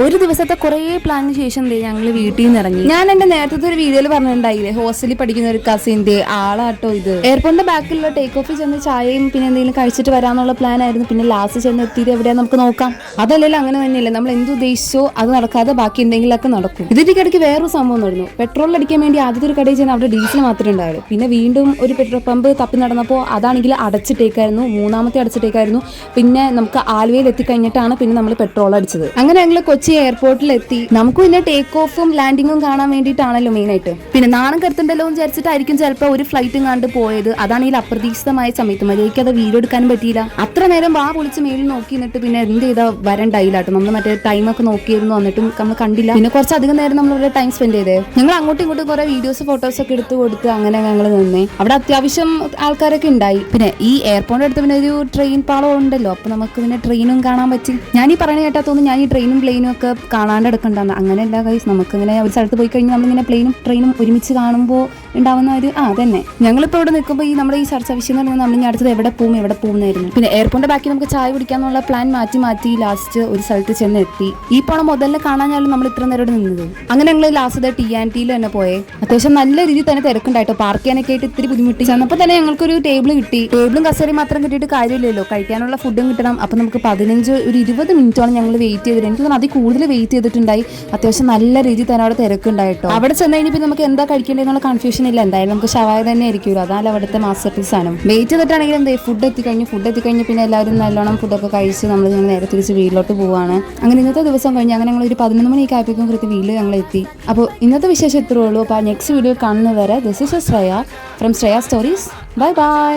ഒരു ദിവസത്തെ കുറേ പ്ലാനിന് ശേഷം ഞങ്ങൾ വീട്ടിൽ നിന്ന് ഇറങ്ങി. ഞാൻ എന്റെ നേരത്തെ ഒരു വീഡിയോയിൽ പറഞ്ഞിട്ടുണ്ടായില്ലേ, ഹോസ്റ്റലിൽ പഠിക്കുന്ന ഒരു കസിന്റെ ആളാട്ടോ ഇത്. എയർപോർട്ടിന്റെ ബാക്കിലുള്ള ടേക്ക് ഓഫിൽ ചെന്ന് ചായയും പിന്നെ എന്തെങ്കിലും കഴിച്ചിട്ട് വരാനുള്ള പ്ലാൻ ആയിരുന്നു. പിന്നെ ലാസ്റ്റ് ചെന്ന് എത്തിയത് എവിടെയാ നമുക്ക് നോക്കാം. അതല്ലല്ലോ, അങ്ങനെ തന്നെയല്ലേ, നമ്മൾ എന്ത് ഉദ്ദേശിച്ചോ അത് നടക്കാതെ ബാക്കി എന്തെങ്കിലുമൊക്കെ നടക്കും. ഇതിന്റെ ഇടയ്ക്ക് വേറൊരു സംഭവം നടന്നു. പെട്രോൾ അടിക്കാൻ വേണ്ടി ആദ്യത്തെ ഒരു കടയിൽ ചെന്ന് അവിടെ ഡീസൽ മാത്രമേ ഉണ്ടായുള്ളൂ. പിന്നെ വീണ്ടും ഒരു പെട്രോൾ പമ്പ് തപ്പി നടന്നപ്പോൾ അതാണെങ്കിൽ അടച്ചിട്ടേക്കായിരുന്നു, മൂന്നാമത്തെ അടച്ചിട്ടേക്കായിരുന്നു. പിന്നെ നമുക്ക് ആലുവയിൽ എത്തിക്കഴിഞ്ഞിട്ടാണ് പിന്നെ നമ്മൾ പെട്രോൾ അടിച്ചത്. അങ്ങനെ ഞങ്ങൾ കൊച്ചി എയർപോർട്ടിൽ എത്തി. നമുക്ക് പിന്നെ ടേക്ക് ഓഫും ലാൻഡിങ്ങും കാണാൻ വേണ്ടിയിട്ടാണല്ലോ മെയിൻ ആയിട്ട്. പിന്നെ നാണം കരുത്തുണ്ടല്ലോ എന്ന് വിചാരിച്ചിട്ടായിരിക്കും ചിലപ്പോൾ ഒരു ഫ്ലൈറ്റും കണ്ട് പോയത്. അതാണെങ്കിൽ അപ്രതീക്ഷിതമായ സമയത്ത് മര്യാദയ്ക്ക് അത് വീഡിയോ എടുക്കാനും പറ്റിയില്ല. അത്ര നേരം വാ പൊളിച്ച് മേലിൽ നോക്കി നിന്നിട്ട് പിന്നെ എന്ത് ചെയ്താൽ വരണ്ടായില്ലാട്ടോ. നമ്മൾ മറ്റേ ടൈമൊക്കെ നോക്കിയിരുന്നു, എന്നിട്ടും നമ്മൾ കണ്ടില്ല. പിന്നെ കുറച്ചധികം നേരം നമ്മൾ ഇവിടെ ടൈം സ്പെൻഡ് ചെയ്തേ. ഞങ്ങൾ അങ്ങോട്ടും ഇങ്ങോട്ടും കുറെ വീഡിയോസ് ഫോട്ടോസ് ഒക്കെ എടുത്ത് കൊടുത്ത് അങ്ങനെ ഞങ്ങൾ നിന്നേ. അവിടെ അത്യാവശ്യം ആൾക്കാരൊക്കെ ഉണ്ടായി. പിന്നെ ഈ എയർപോർട്ടിന്റെ അടുത്ത് പിന്നെ ഒരു ട്രെയിൻ പാളം ഉണ്ടല്ലോ, അപ്പൊ നമുക്ക് പിന്നെ ട്രെയിനും കാണാൻ പറ്റി. ഞാൻ ഈ പറയണ കേട്ടാ തോന്നുന്നു ഞാൻ ഈ ട്രെയിനും പ്ലെയിനും ഒക്കെ കാണാണ്ട് എടുക്കണ്ടെന്ന്. അങ്ങനെയല്ല ഗൈസ്, നമുക്കിങ്ങനെ ഒരു സ്ഥലത്ത് പോയി കഴിഞ്ഞാൽ നമ്മളിങ്ങനെ പ്ലെയിനും ട്രെയിനും ഒരുമിച്ച് കാണുമ്പോൾ ഉണ്ടാവുന്ന ഒരു അതന്നെ. ഞങ്ങളിപ്പോൾ ഇവിടെ നിൽക്കുമ്പോൾ ഈ നമ്മുടെ ഈ ചർച്ച വിഷയം എന്ന് പറഞ്ഞാൽ നമ്മൾ അടുത്തത് എവിടെ പോകുന്നായിരുന്നു. പിന്നെ എയർപോർട്ടിന്റെ ബാക്കി നമുക്ക് ചായ കുടിക്കാന്നുള്ള പ്ലാൻ മാറ്റി ലാസ്റ്റ് ഒരു സ്ഥലത്ത് ചെന്ന് എത്തി. ഈ പോണ മുതലിനെ കാണാനാലും നമ്മൾ ഇത്ര നേരം നിന്നത്. അങ്ങനെ ഞങ്ങൾ ലാസ്റ്റ് TNTയിൽ തന്നെ പോയേ. അത്യാവശ്യം നല്ല രീതിയിൽ തന്നെ തിരക്കുണ്ടായിട്ടോ. പാർക്ക് ചെയ്യാനൊക്കെ ആയിട്ട് ഇത്തിരി ബുദ്ധിമുട്ടി. ചെന്നപ്പോൾ തന്നെ ഞങ്ങൾക്കൊരു ടേബിൾ കിട്ടി. ടേബിളും കസേരയും മാത്രം കിട്ടിയിട്ട് കാര്യമില്ലല്ലോ, കഴിക്കാനുള്ള ഫുഡും കിട്ടണം. അപ്പൊ നമുക്ക് 20 മിനിറ്റോളം ഞങ്ങൾ വെയിറ്റ് ചെയ്തിട്ട്, എനിക്ക് തോന്നുന്നു അതിൽ കൂടുതൽ വെയിറ്റ് ചെയ്തിട്ടുണ്ടായി. അത്യാവശ്യം നല്ല രീതിയിൽ തന്നെ അവിടെ തിരക്കുണ്ടായിട്ടോ. അവിടെ ചെന്ന് കഴിഞ്ഞാൽ നമുക്ക് എന്താ കഴിക്കേണ്ടതെന്നുള്ള കൺഫ്യൂഷൻ ഇല്ല. എന്തായാലും നമുക്ക് ഷവായ തന്നെ ആയിരിക്കുമല്ലോ, അതാണ് അവിടുത്തെ മാസ്റ്റർ പീസ് സാധനം. വെയിറ്റ് ചെയ്തിട്ടാണെങ്കിൽ എന്താ ഫുഡ് എത്തിക്കഴിഞ്ഞ് പിന്നെ എല്ലാവരും നല്ലോണം ഫുഡൊക്കെ കഴിച്ച് നമ്മൾ നേരെ തിരിച്ച് വീട്ടിലോട്ട് പോവാണ്. അങ്ങനെ ഇന്നത്തെ ദിവസം കഴിഞ്ഞ് അങ്ങനെ ഞങ്ങൾ ഒരു 11 മണിയൊക്കെ ആയപ്പോഴേക്കും കൃത്യം വീട്ടിൽ ഞങ്ങൾ എത്തി. അപ്പോൾ ഇന്നത്തെ വിശേഷം ഇത്രേ ഉള്ളൂ. അപ്പോൾ നെക്സ്റ്റ് വീഡിയോ കാണുന്നവരെ this is Shreya from Shreya stories. Bye bye.